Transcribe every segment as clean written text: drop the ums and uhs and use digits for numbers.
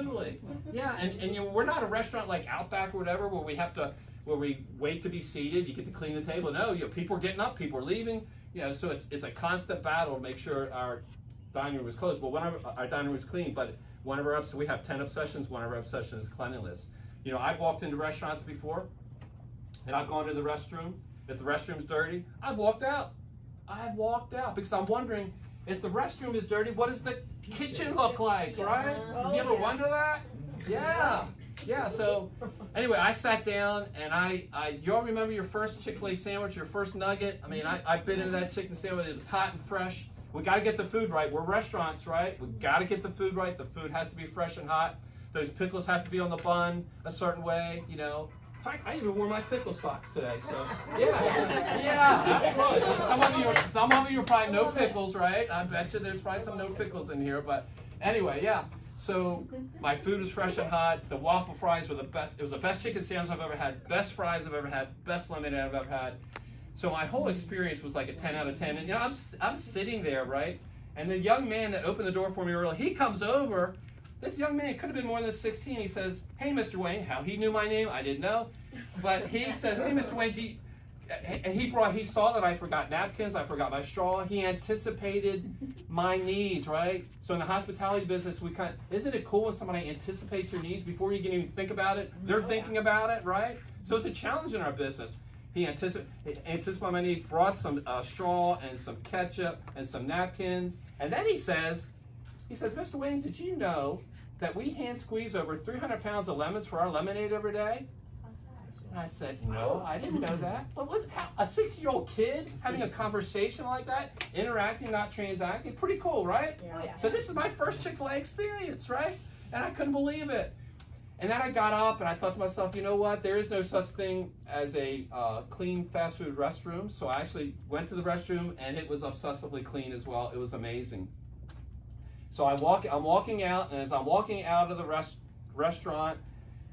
absolutely. Yeah, and you know, we're not a restaurant like Outback or whatever where we wait to be seated, you get to clean the table. No, you know, people are getting up, people are leaving, you know, so it's a constant battle to make sure our dining room is closed. Well, our dining room is clean, but one of our we have 10 obsessions, one of our obsessions is cleanliness. You know, I've walked into restaurants before, and I've gone to the restroom. If the restroom's dirty, I've walked out. I've walked out because I'm wondering, if the restroom is dirty, what does the kitchen look like, right? Oh, Do you ever wonder that? Yeah. Yeah, so anyway, I sat down and you all remember your first Chick-fil-A sandwich, your first nugget? I mean, I bit into that chicken sandwich. It was hot and fresh. We got to get the food right. We're restaurants, right? We got to get the food right. The food has to be fresh and hot. Those pickles have to be on the bun a certain way, you know. In fact, I even wore my pickle socks today, so yeah, absolutely. Some of you are probably no pickles, right? I bet you there's probably some no pickles in here, but anyway, yeah. So my food was fresh and hot. The waffle fries were the best. It was the best chicken sandwich I've ever had, best fries I've ever had, best lemonade I've ever had. So my whole experience was like a 10 out of 10. And you know, I'm sitting there, right? And the young man that opened the door for me earlier, he comes over. This young man could have been more than 16. He says, "Hey, Mr. Wayne," how he knew my name, I didn't know. But he says, "Hey, Mr. Wayne, and he saw that I forgot napkins, I forgot my straw. He anticipated my needs, right? So in the hospitality business, isn't it cool when somebody anticipates your needs before you can even think about it? They're thinking about it, right? So it's a challenge in our business. He anticipated my needs, brought some straw and some ketchup and some napkins. And then he says, "Mr. Wayne, did you know that we hand squeeze over 300 pounds of lemons for our lemonade every day?" And I said, "No, I didn't know that." But a 6-year-old kid having a conversation like that, interacting, not transacting, pretty cool, right? Yeah. So this is my first Chick-fil-A experience, right? And I couldn't believe it. And then I got up and I thought to myself, you know what? There is no such thing as a clean fast food restroom. So I actually went to the restroom and it was obsessively clean as well. It was amazing. So I'm walking out, and as I'm walking out of the restaurant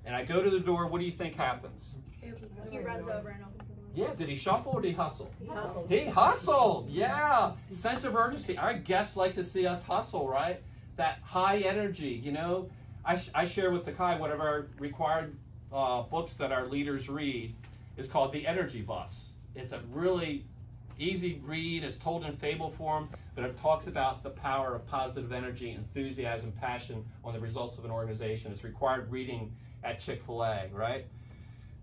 and I go to the door, what do you think happens? He runs over and opens the door. Yeah, did he shuffle or did he hustle? He hustled. He hustled, yeah. Sense of urgency. Our guests like to see us hustle, right? That high energy, you know. I share with Takai one of our required books that our leaders read is called The Energy Bus. It's a really easy read. It's told in fable form, but it talks about the power of positive energy, enthusiasm, passion on the results of an organization. It's required reading at Chick-fil-A, right?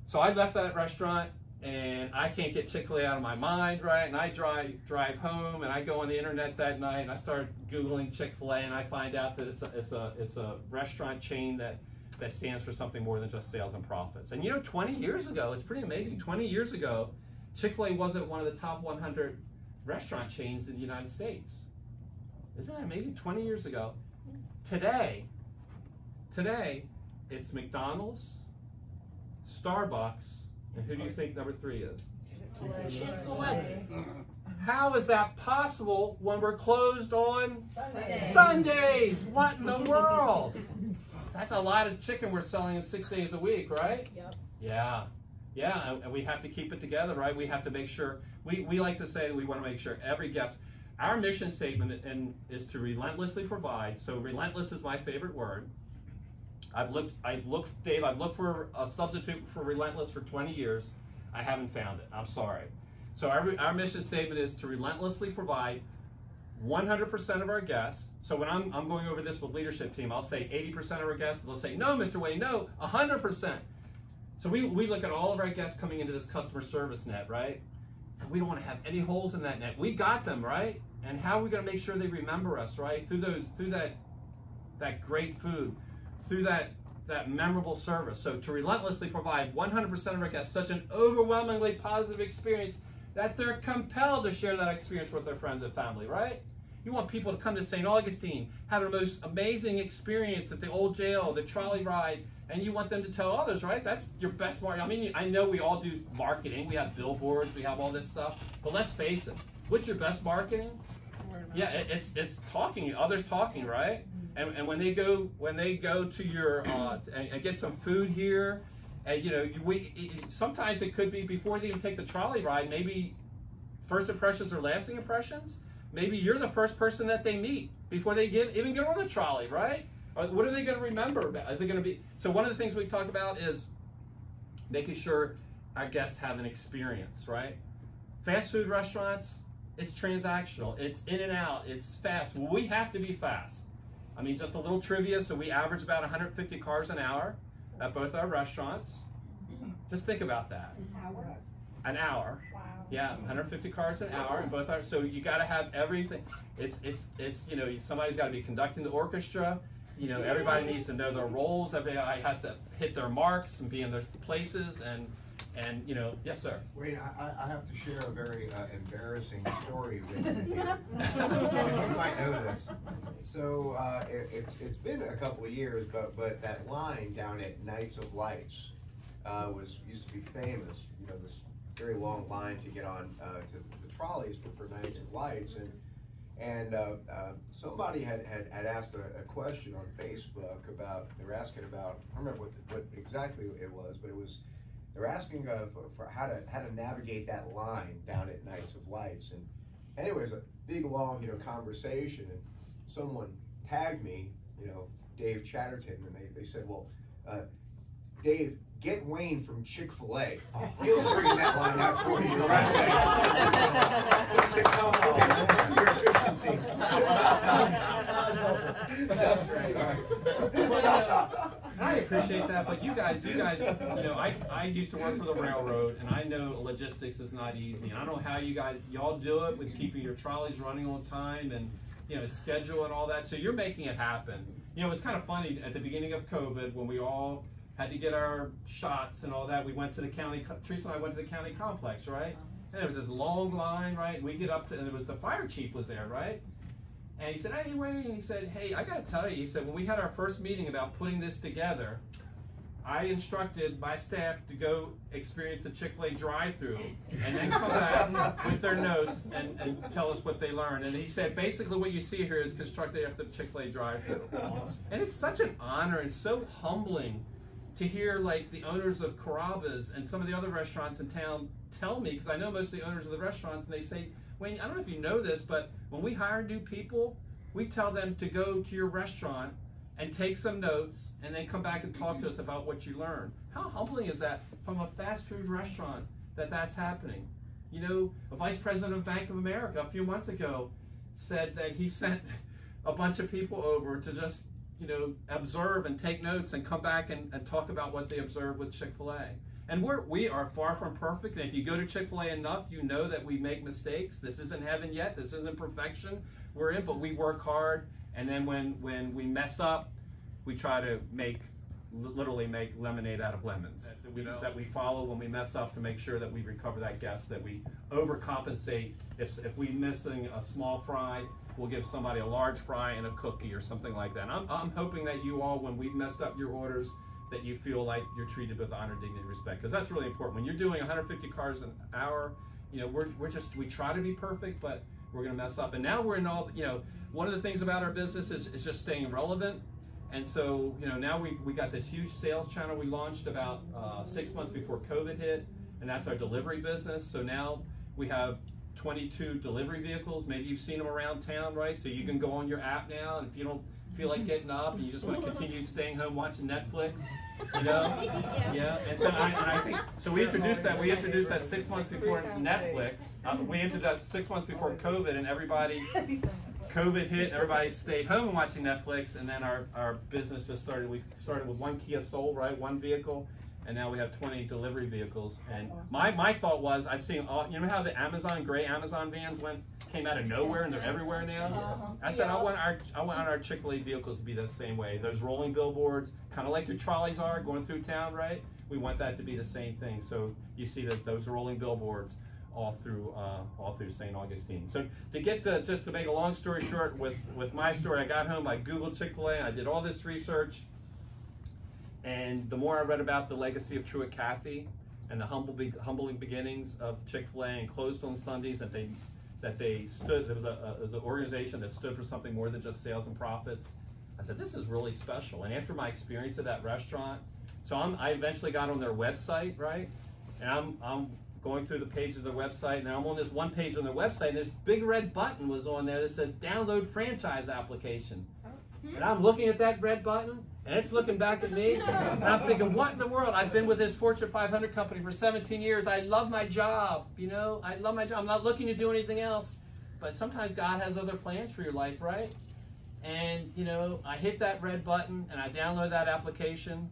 So I left that restaurant and I can't get Chick-fil-A out of my mind, right? And I drive home and I go on the internet that night and I start Googling Chick-fil-A and I find out that it's a restaurant chain that stands for something more than just sales and profits. And you know, 20 years ago, it's pretty amazing. 20 years ago, Chick-fil-A wasn't one of the top 100 restaurant chains in the United States. Isn't that amazing? 20 years ago. Today, it's McDonald's, Starbucks, and who do you think number 3 is? Chick-fil-A. How is that possible when we're closed on Sundays? What in the world? That's a lot of chicken we're selling in 6 days a week, right? Yep. Yeah. Yeah, and we have to keep it together, right? We have to make sure, we like to say that we want to make sure every guest, our mission statement is to relentlessly provide. So relentless is my favorite word. I've looked, Dave, I've looked for a substitute for relentless for 20 years. I haven't found it. I'm sorry. So our mission statement is to relentlessly provide 100% of our guests. So when I'm going over this with leadership team, I'll say 80% of our guests. They'll say, "No, Mr. Wayne, no, 100%. So we look at all of our guests coming into this customer service net, right? And we don't want to have any holes in that net. We got them, right? And how are we going to make sure they remember us, right? Through that great food, through that memorable service. So to relentlessly provide 100% of our guests such an overwhelmingly positive experience that they're compelled to share that experience with their friends and family, right? You want people to come to St. Augustine, have the most amazing experience at the old jail, the trolley ride, and you want them to tell others, right? That's your best marketing. I mean, I know we all do marketing. We have billboards, we have all this stuff, but let's face it. What's your best marketing? Yeah, it's talking, others talking, right? And when they go to your and get some food here, and you know, sometimes it could be before they even take the trolley ride. Maybe first impressions are lasting impressions. Maybe you're the first person that they meet before they even get on the trolley, right? What are they going to remember about? Is it going to be, so one of the things we talk about is making sure our guests have an experience, right? Fast food restaurants, it's transactional, it's in and out, it's fast. Well, we have to be fast. I mean, just a little trivia, so we average about 150 cars an hour at both our restaurants. Just think about that. An hour. Wow. Yeah, 150 cars an hour in both our, so you got to have everything. It's you know, somebody's got to be conducting the orchestra. You know, everybody needs to know their roles. Everybody has to hit their marks and be in their places. And you know, yes, sir. Wait, I have to share a very embarrassing story with you here. You might know this. So it's been a couple of years, but that line down at Nights of Lights used to be famous. You know, this very long line to get on to the trolleys for Nights of Lights, and somebody had asked a question on Facebook about, they were asking about, I don't remember what exactly it was, but it was, they were asking for how to navigate that line down at Nights of Lights. And anyways, a big long, you know, conversation, and someone tagged me, you know, Dave Chatterton, and they said, well, Dave, get Wayne from Chick-fil-A. He'll bring that line out for you right away. Just to come on your efficiency. That's great. I appreciate that, but you guys, you know, I used to work for the railroad, and I know logistics is not easy. And I don't know how y'all do it with keeping your trolleys running on time and, you know, schedule and all that. So you're making it happen. You know, it was kind of funny at the beginning of COVID when we all had to get our shots and all that. We went to the county, Teresa and I went to the county complex, right? And there was this long line, right? And we get up to, and it was the fire chief was there, right? And he said, hey, Wayne, he said, hey, I gotta tell you, he said, when we had our first meeting about putting this together, I instructed my staff to go experience the Chick-fil-A drive-thru and then come back with their notes and tell us what they learned. And he said, basically what you see here is constructed after the Chick-fil-A drive-thru. And it's such an honor and so humbling to hear like the owners of Carrabba's and some of the other restaurants in town tell me, because I know most of the owners of the restaurants, and they say, Wayne, I don't know if you know this, but when we hire new people, we tell them to go to your restaurant and take some notes and then come back and talk to us about what you learned. How humbling is that from a fast food restaurant that that's happening? You know, a vice president of Bank of America a few months ago said that he sent a bunch of people over to just, you know, observe and take notes and come back and talk about what they observed with Chick-fil-A. And we are far from perfect. And if you go to Chick-fil-A enough, you know that we make mistakes. This isn't heaven yet. This isn't perfection we're in, but we work hard. And then when we mess up, we try to literally make lemonade out of lemons. That we follow when we mess up to make sure that we recover that guest, that we overcompensate. If we're missing a small fry, we'll give somebody a large fry and a cookie or something like that. And I'm hoping that you all, when we've messed up your orders, that you feel like you're treated with honor, dignity, respect, because that's really important. When you're doing 150 cars an hour, you know, we try to be perfect, but we're going to mess up. And now we're in all, you know, one of the things about our business is just staying relevant. And so, you know, now we got this huge sales channel we launched about 6 months before COVID hit, and that's our delivery business. So now we have 22 delivery vehicles. Maybe you've seen them around town, right? So you can go on your app now, and if you don't feel like getting up and you just want to continue staying home watching Netflix, you know, yeah. And so I think so. We introduced that. We introduced that 6 months before Netflix. We introduced that 6 months before COVID, and COVID hit. Everybody stayed home and watching Netflix, and then our business just started. We started with one Kia Soul, right, one vehicle. And now we have 20 delivery vehicles. And my thought was, I've seen you know how the gray Amazon vans came out of nowhere and they're everywhere now? I said, I want our Chick-fil-A vehicles to be the same way. Those rolling billboards, kind of like your trolleys are going through town, right? We want that to be the same thing. So you see those rolling billboards all through St. Augustine. So just to make a long story short, with my story, I got home, I Googled Chick-fil-A, and I did all this research. And the more I read about the legacy of Truett Cathy and the humbling beginnings of Chick-fil-A and closed on Sundays, that they stood, there was an organization that stood for something more than just sales and profits. I said, this is really special. And after my experience at that restaurant, so I eventually got on their website, right? And I'm going through the page of their website, and I'm on this one page on their website, and this big red button was on there that says download franchise application. And I'm looking at that red button, and it's looking back at me, and I'm thinking, what in the world? I've been with this Fortune 500 company for 17 years. I love my job, you know? I love my job. I'm not looking to do anything else. But sometimes God has other plans for your life, right? And, you know, I hit that red button, and I download that application.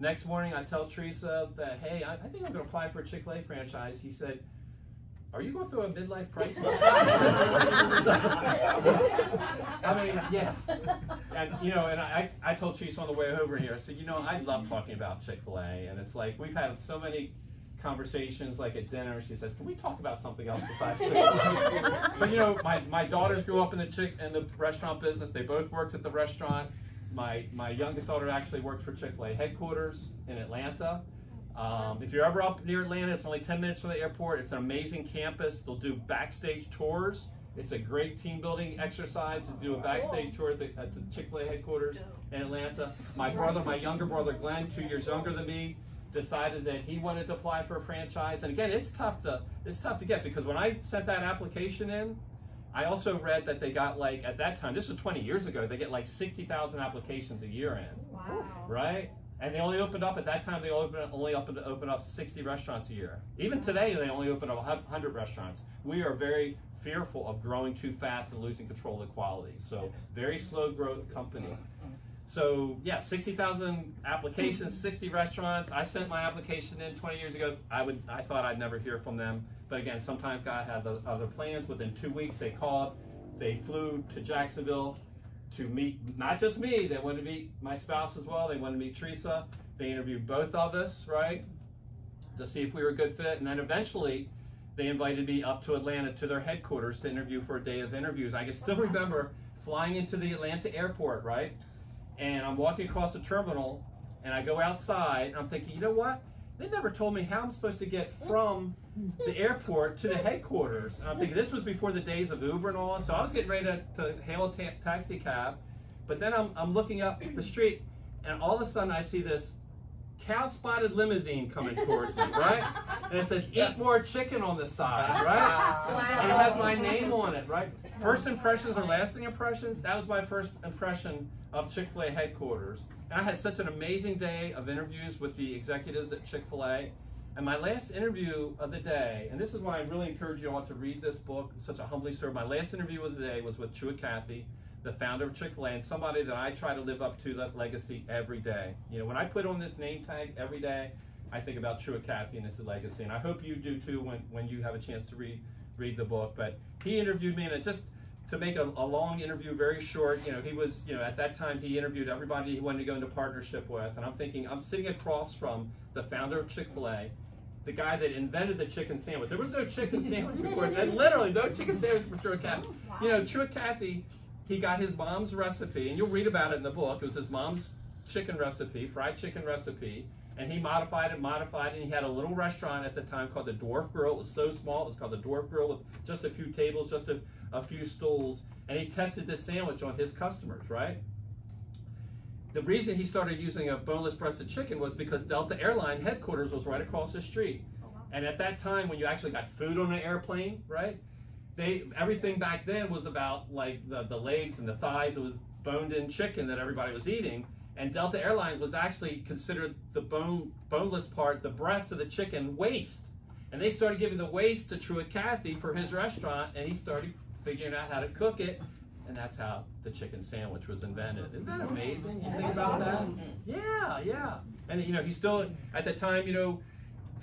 Next morning, I tell Teresa that, hey, I think I'm going to apply for a Chick-fil-A franchise. He said, are you going through a midlife crisis? So, I mean, yeah. And, you know, and I told Teresa on the way over here, I said, you know, I love talking about Chick-fil-A. And it's like, we've had so many conversations, like at dinner. She says, can we talk about something else besides Chick-fil-A? But, you know, my daughters grew up in the restaurant business. They both worked at the restaurant. My youngest daughter actually works for Chick-fil-A headquarters in Atlanta. If you're ever up near Atlanta, it's only 10 minutes from the airport. It's an amazing campus. They'll do backstage tours. It's a great team building exercise to do a backstage tour at the Chick-fil-A headquarters in Atlanta. My younger brother Glenn, 2 years younger than me, decided that he wanted to apply for a franchise. And again, it's tough to get, because when I sent that application in, I also read that they got, like, at that time, this was 20 years ago, they get like 60,000 applications a year in. Wow. Right? And they only opened up, at that time, they only opened up 60 restaurants a year. Even today, they only open up 100 restaurants. We are very fearful of growing too fast and losing control of the quality. So, very slow growth company. So, yeah, 60,000 applications, 60 restaurants. I sent my application in 20 years ago. I thought I'd never hear from them. But again, sometimes God had other plans. Within 2 weeks, they called. They flew to Jacksonville to meet, not just me, they wanted to meet my spouse as well. They wanted to meet Teresa. They interviewed both of us, right, to see if we were a good fit. And then eventually, they invited me up to Atlanta to their headquarters to interview for a day of interviews. I can still remember flying into the Atlanta airport, right? And I'm walking across the terminal, and I go outside, and I'm thinking, you know what? They never told me how I'm supposed to get from the airport to the headquarters. And I'm thinking, this was before the days of Uber and all. So I was getting ready to hail a taxi cab. But then I'm looking up the street, and all of a sudden I see this cow-spotted limousine coming towards me, right? And it says, eat more chicken on the side, right? Wow. And it has my name on it, right? First impressions are lasting impressions. That was my first impression of Chick-fil-A headquarters. And I had such an amazing day of interviews with the executives at Chick-fil-A. And my last interview of the day, and this is why I really encourage you all to read this book, it's such a humbly story. My last interview of the day was with Truett Cathy, the founder of Chick-fil-A, and somebody that I try to live up to that legacy every day. You know, when I put on this name tag every day, I think about Truett Cathy and its legacy. And I hope you do too when you have a chance to read the book. But he interviewed me, and it just, to make a long interview very short, you know, he was, you know, at that time he interviewed everybody he wanted to go into partnership with. And I'm thinking, I'm sitting across from the founder of Chick-fil-A, the guy that invented the chicken sandwich. There was no chicken sandwich before, and literally no chicken sandwich for Truett Cathy. Wow. You know, Truett Cathy, he got his mom's recipe, and you'll read about it in the book. It was his mom's chicken recipe, fried chicken recipe, and he modified it, and he had a little restaurant at the time called the Dwarf Grill. It was so small, it was called the Dwarf Grill, with just a few tables, just a few stools, and he tested this sandwich on his customers, right? The reason he started using a boneless breasted chicken was because Delta Airline headquarters was right across the street. And at that time, when you actually got food on an airplane, right? Everything back then was about like the legs and the thighs. It was boned-in chicken that everybody was eating. And Delta Airlines was actually considered the boneless part, the breast of the chicken, waste. And they started giving the waste to Truett Cathy for his restaurant, and he started figuring out how to cook it. And that's how the chicken sandwich was invented. Isn't that amazing? You think about that? Yeah, yeah. And you know, he's still, at the time, you know,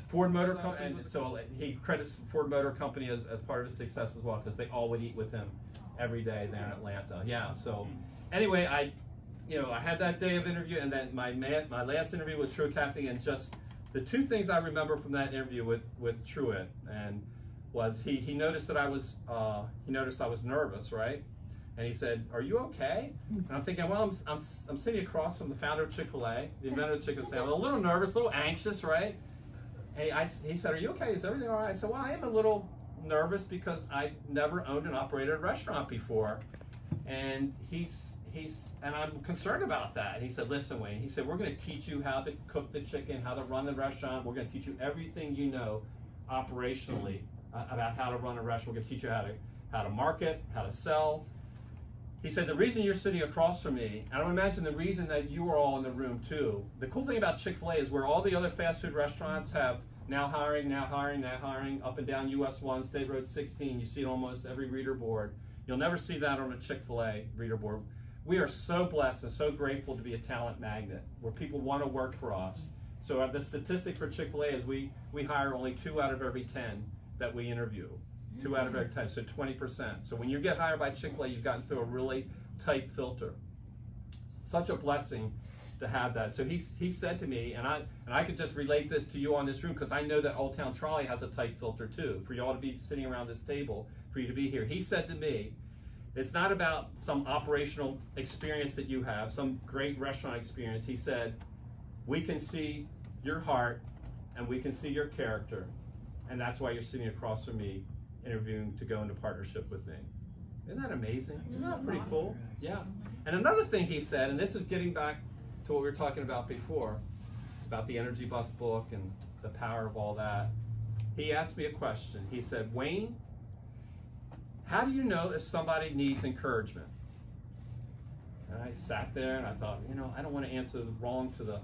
Ford Motor Company, and so he credits Ford Motor Company as part of his success as well, because they all would eat with him every day there in Atlanta. Yeah, so anyway, I had that day of interview, and then my last interview was Truett Cathy, and just the two things I remember from that interview with Truett, and was he noticed that I was nervous, right? And he said, "Are you okay?" And I'm thinking, well, I'm sitting across from the founder of Chick-fil-A, the inventor of chicken sandwich, a little nervous, a little anxious, right? And he said, "Are you okay? Is everything all right?" I said, "Well, I am a little nervous because I've never owned and operated a restaurant before." And and I'm concerned about that. And he said, "Listen, Wayne," he said, "we're going to teach you how to cook the chicken, how to run the restaurant. We're going to teach you everything you know operationally about how to run a restaurant. We're going to teach you how to market, how to sell." he said, the reason you're sitting across from me, and I would imagine the reason that you are all in the room too, the cool thing about Chick-fil-A is where all the other fast food restaurants have now hiring, now hiring, now hiring, up and down US 1, State Road 16, you see it almost every reader board. You'll never see that on a Chick-fil-A reader board. We are so blessed and so grateful to be a talent magnet where people want to work for us. So the statistic for Chick-fil-A is we hire only 2 out of every 10 that we interview. 2 out of every 10, so 20%. So when you get hired by Chick-fil-A, you've gotten through a really tight filter. Such a blessing to have that. So he said to me, and I could just relate this to you on this room because I know that Old Town Trolley has a tight filter too. For y'all to be sitting around this table, for you to be here. He said to me, it's not about some operational experience that you have, some great restaurant experience. He said, we can see your heart and we can see your character, and that's why you're sitting across from me interviewing to go into partnership with me. Isn't that amazing? Isn't that pretty cool? Yeah. And another thing he said, and this is getting back to what we were talking about before, about the Energy Bus book and the power of all that. He asked me a question. He said, Wayne, how do you know if somebody needs encouragement? And I sat there and I thought, you know, I don't want to answer wrong to the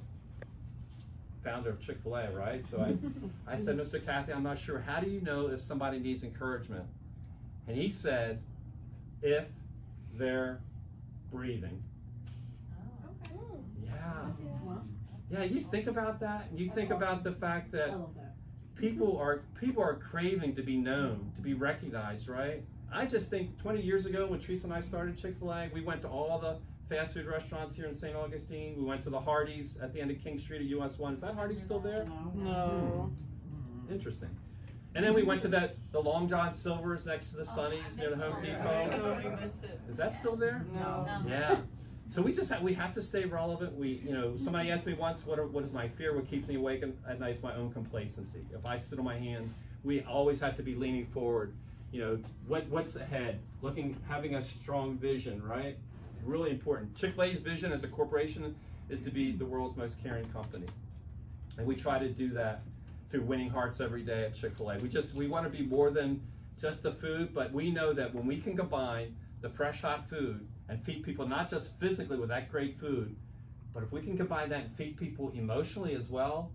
founder of Chick-fil-A, right? So I said, Mr. Cathy, I'm not sure. How do you know if somebody needs encouragement? And he said, if they're breathing. Yeah, you think about that, and you think about the fact that people are craving to be known, to be recognized, right? I just think 20 years ago when Teresa and I started Chick-fil-A, we went to all the fast food restaurants here in St. Augustine. We went to the Hardee's at the end of King Street at US 1. Is that Hardee's still there? No. Interesting. And then we went to the Long John Silver's next to the Sonny's near the Home Depot. Is that still there? No. Yeah. So we have to stay relevant. Somebody asked me once, what is my fear? What keeps me awake at night is my own complacency. If I sit on my hands, we always have to be leaning forward. What's ahead? Having a strong vision, right? Really important. Chick-fil-A's vision as a corporation is to be the world's most caring company. And we try to do that through winning hearts every day at Chick-fil-A. We want to be more than just the food, but we know that when we can combine the fresh, hot food and feed people not just physically with that great food, but if we can combine that and feed people emotionally as well,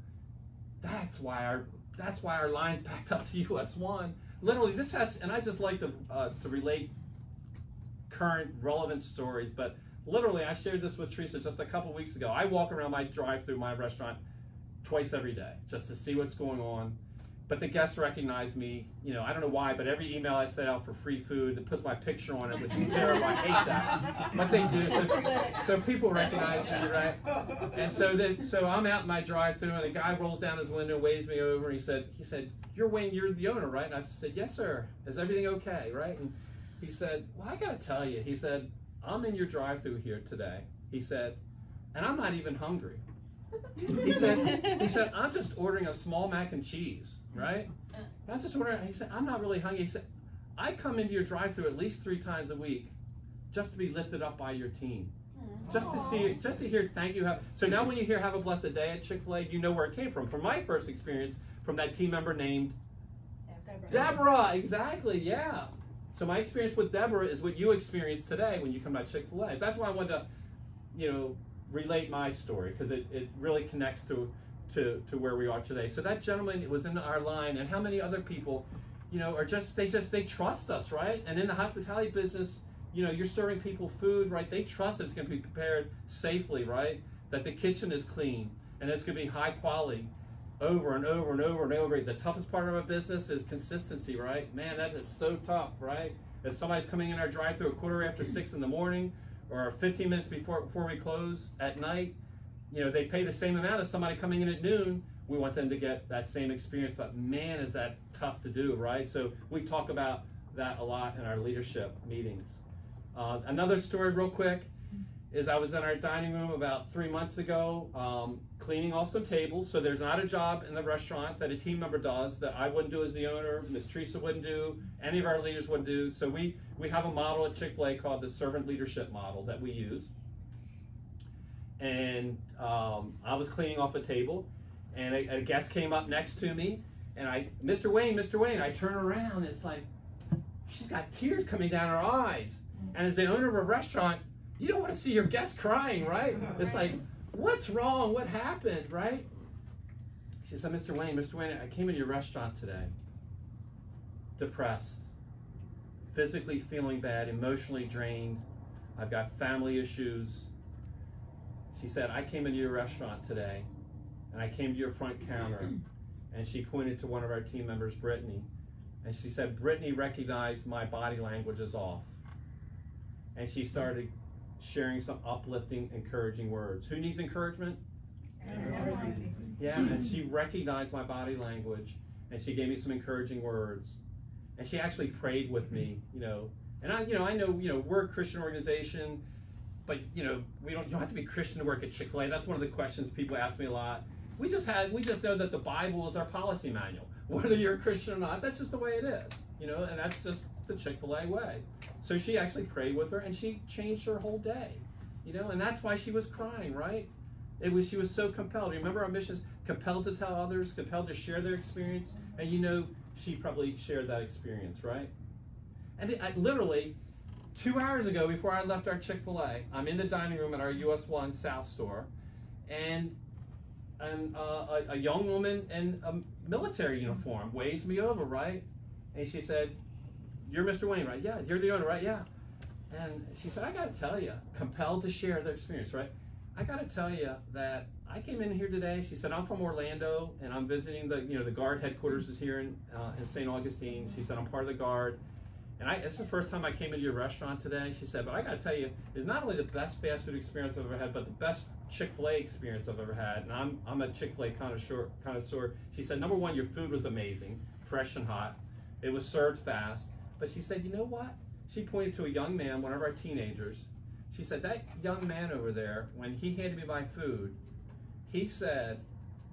that's why our line's backed up to US 1. Literally, and I just like to relate current relevant stories, but literally I shared this with Teresa just a couple weeks ago. I walk around my drive-through my restaurant twice every day just to see what's going on. But the guests recognize me, I don't know why, but every email I send out for free food, it puts my picture on it, which is terrible. I hate that. But they do, so people recognize me, right? And so I'm out in my drive-thru, and a guy rolls down his window, waves me over, and he said, you're Wayne, you're the owner, right? And I said, yes, sir. Is everything okay, right? And he said, well, I gotta tell you, he said, I'm in your drive-thru here today. He said, and I'm not even hungry. He said, I'm just ordering a small mac and cheese, right? I'm just ordering, he said, I'm not really hungry. He said, I come into your drive-thru at least 3 times a week just to be lifted up by your team. Just to hear thank you. So now when you hear have a blessed day at Chick-fil-A, you know where it came from. From my first experience, from that team member named Deborah. Exactly, yeah. So my experience with Deborah is what you experience today when you come to Chick-fil-A. That's why I wanted to, relate my story, because it really connects to where we are today. So that gentleman was in our line, and how many other people, are they trust us, right? And in the hospitality business, you're serving people food, right? They trust it's going to be prepared safely, right? That the kitchen is clean and it's going to be high quality over and over and over and over. The toughest part of our business is consistency, right? Man, that is so tough, right? If somebody's coming in our drive-thru 6:15 in the morning or 15 minutes before we close at night, they pay the same amount as somebody coming in at noon. We want them to get that same experience, but man, is that tough to do, right? So we talk about that a lot in our leadership meetings. Another story real quick is I was in our dining room about 3 months ago cleaning off some tables. So there's not a job in the restaurant that a team member does that I wouldn't do as the owner, Ms. Teresa wouldn't do, any of our leaders wouldn't do. So we have a model at Chick-fil-A called the servant leadership model that we use. And I was cleaning off a table, and a guest came up next to me, and Mr. Wayne, I turn around, and it's like, she's got tears coming down her eyes. And as the owner of a restaurant, you don't want to see your guests crying, right? It's like, what's wrong? What happened, right? She said, Mr. Wayne, I came into your restaurant today, depressed, physically feeling bad, emotionally drained. I've got family issues. She said, I came into your restaurant today, and I came to your front counter, and she pointed to one of our team members, Brittany, and she said, Brittany recognized my body language is off. And she started sharing some uplifting, encouraging words. Who needs encouragement? Everyone. Yeah, and she recognized my body language, and she gave me some encouraging words. And she actually prayed with me, And I know, we're a Christian organization, but you don't have to be Christian to work at Chick-fil-A. That's one of the questions people ask me a lot. We just know that the Bible is our policy manual. Whether you're a Christian or not, that's just the way it is, and that's just the Chick-fil-A way. So she actually prayed with her, and she changed her whole day, and that's why she was crying, right? She was so compelled. Remember, our mission is compelled to tell others, compelled to share their experience, and she probably shared that experience, right? And literally, 2 hours ago, before I left our Chick-fil-A, I'm in the dining room at our US 1 South store, and a young woman in a military uniform waves me over, right? And she said, you're Mr. Wayne, right? Yeah. You're the owner, right? Yeah. And she said, I got to tell you, compelled to share their experience, right? I got to tell you that I came in here today. She said, I'm from Orlando, and I'm visiting the Guard headquarters is here in St. Augustine. She said, I'm part of the Guard. And it's the first time I came into your restaurant today. She said, but I got to tell you, it's not only the best fast food experience I've ever had, but the best Chick-fil-A experience I've ever had. And I'm a Chick-fil-A connoisseur. She said, number one, your food was amazing, fresh and hot. It was served fast. But she said, you know what? She pointed to a young man, one of our teenagers. She said, that young man over there, when he handed me my food, he said,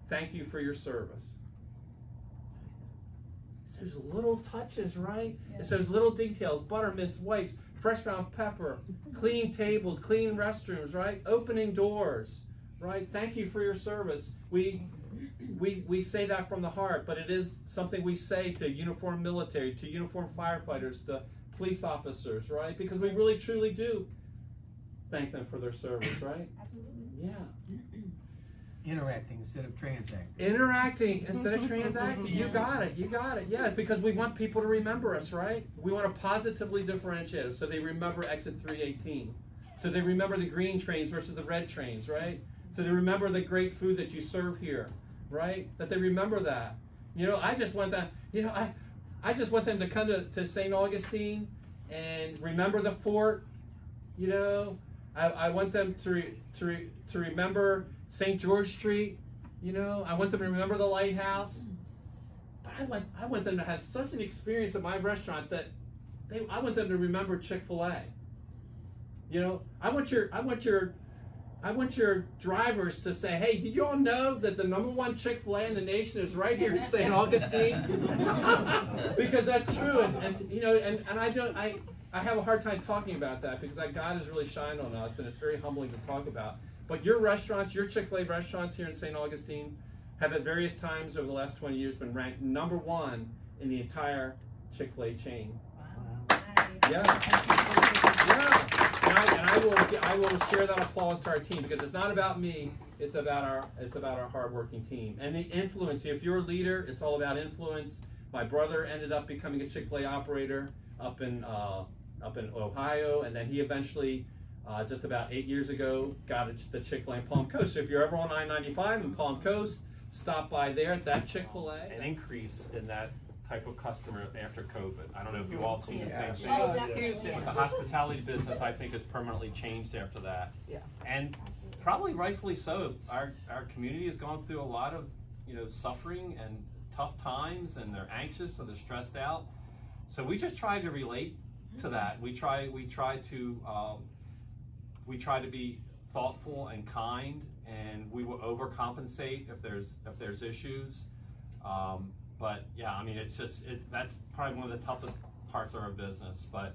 thank you for your service. It's those little touches, right? Yeah. It's those little details, butter, minced wipes, fresh ground pepper, clean tables, clean restrooms, right? Opening doors, right? Thank you for your service. We say that from the heart, but it is something we say to uniformed military, to uniformed firefighters, to police officers, right? Because we really truly do thank them for their service, right? Yeah. Interacting instead of transacting. Interacting instead of transacting. You got it. You got it. Yeah, because we want people to remember us, right? We want to positively differentiate us so they remember exit 318. So they remember the green trains versus the red trains, right? So they remember the great food that you serve here, right? That they remember that. I just want that, I just want them to come to St. Augustine and remember the fort, I want them to remember St. George Street, I want them to remember the lighthouse. But I want them to have such an experience at my restaurant that I want them to remember Chick-fil-A. I want your drivers to say, hey, did you all know that the #1 Chick-fil-A in the nation is right here in St. Augustine? Because that's true, and I have a hard time talking about that because God has really shined on us, and it's very humbling to talk about. But your restaurants, your Chick-fil-A restaurants here in St. Augustine have at various times over the last 20 years been ranked #1 in the entire Chick-fil-A chain. Wow. Yeah. Yeah. And I will share that applause to our team because it's not about me, it's about our hardworking team. And the influence, if you're a leader, it's all about influence. My brother ended up becoming a Chick-fil-A operator up in Ohio, and then he eventually just about 8 years ago got the Chick-fil-A in Palm Coast. So if you're ever on I-95 in Palm Coast, stop by there at that Chick-fil-A. An increase in that type of customer after COVID. I don't know if you all have seen the same thing. Oh, definitely. But the hospitality business, I think, has permanently changed after that. Yeah. And probably rightfully so. Our community has gone through a lot of suffering and tough times, and they're anxious and they're stressed out. So we just try to relate to that. We try to be thoughtful and kind, and we will overcompensate if there's issues. But yeah, I mean, that's probably one of the toughest parts of our business. But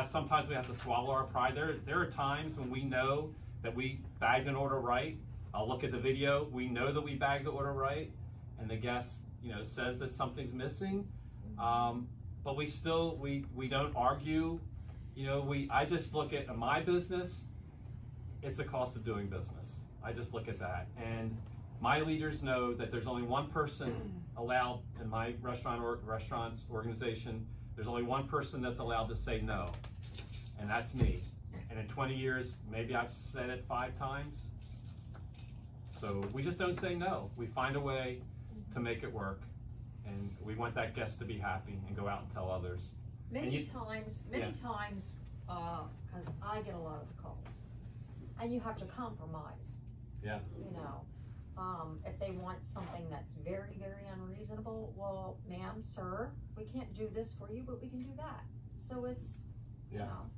sometimes we have to swallow our pride. There are times when we know that we bagged an order right. I'll look at the video. We know that we bagged the order right, and the guest says that something's missing. But we don't argue. You know, I just look at my business, it's a cost of doing business. I just look at that. And my leaders know that there's only one person allowed in my restaurant's organization, there's only one person that's allowed to say no, and that's me. And in 20 years, maybe I've said it 5 times. So we just don't say no. We find a way to make it work. And we want that guest to be happy and go out and tell others. Many times, because I get a lot of calls, and you have to compromise. Yeah. You know, if they want something that's very, very unreasonable, well, ma'am, sir, we can't do this for you, but we can do that. So it's, you know.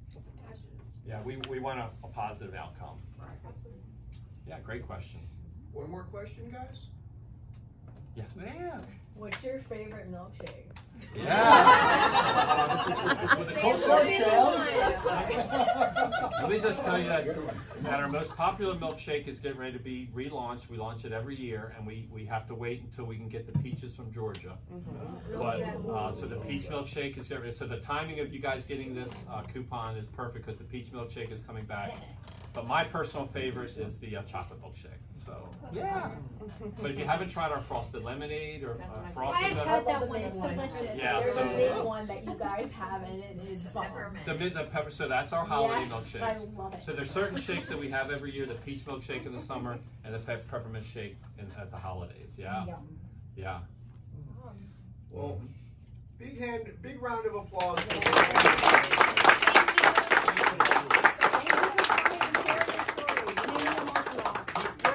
Yeah, we want a positive outcome. Right. Yeah, great question. One more question, guys? Yes, ma'am. What's your favorite milkshake? Yeah. With the cold Let me just tell you that our most popular milkshake is getting ready to be relaunched. We launch it every year, and we have to wait until we can get the peaches from Georgia. But so the peach milkshake is getting ready. So the timing of you guys getting this coupon is perfect because the peach milkshake is coming back. But my personal favorite is the chocolate milkshake. So yeah. But if you haven't tried our frosted lemonade or frosted, I've had that one. It's delicious. Yeah, There's so a big one that you guys have, and it is bomb. the pepper. So that's our holiday Yes, milkshakes. I love it. So there's certain shakes that we have every year: the peach milkshake in the summer and the peppermint shake at the holidays. Yeah, yeah. Well, big round of applause.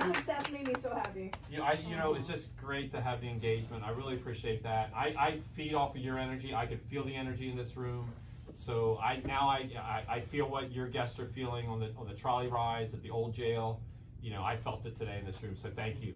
Success made me so happy. Yeah, it's just great to have the engagement. I really appreciate that. I feed off of your energy. I could feel the energy in this room. So I feel what your guests are feeling on the trolley rides at the old jail. I felt it today in this room. So thank you.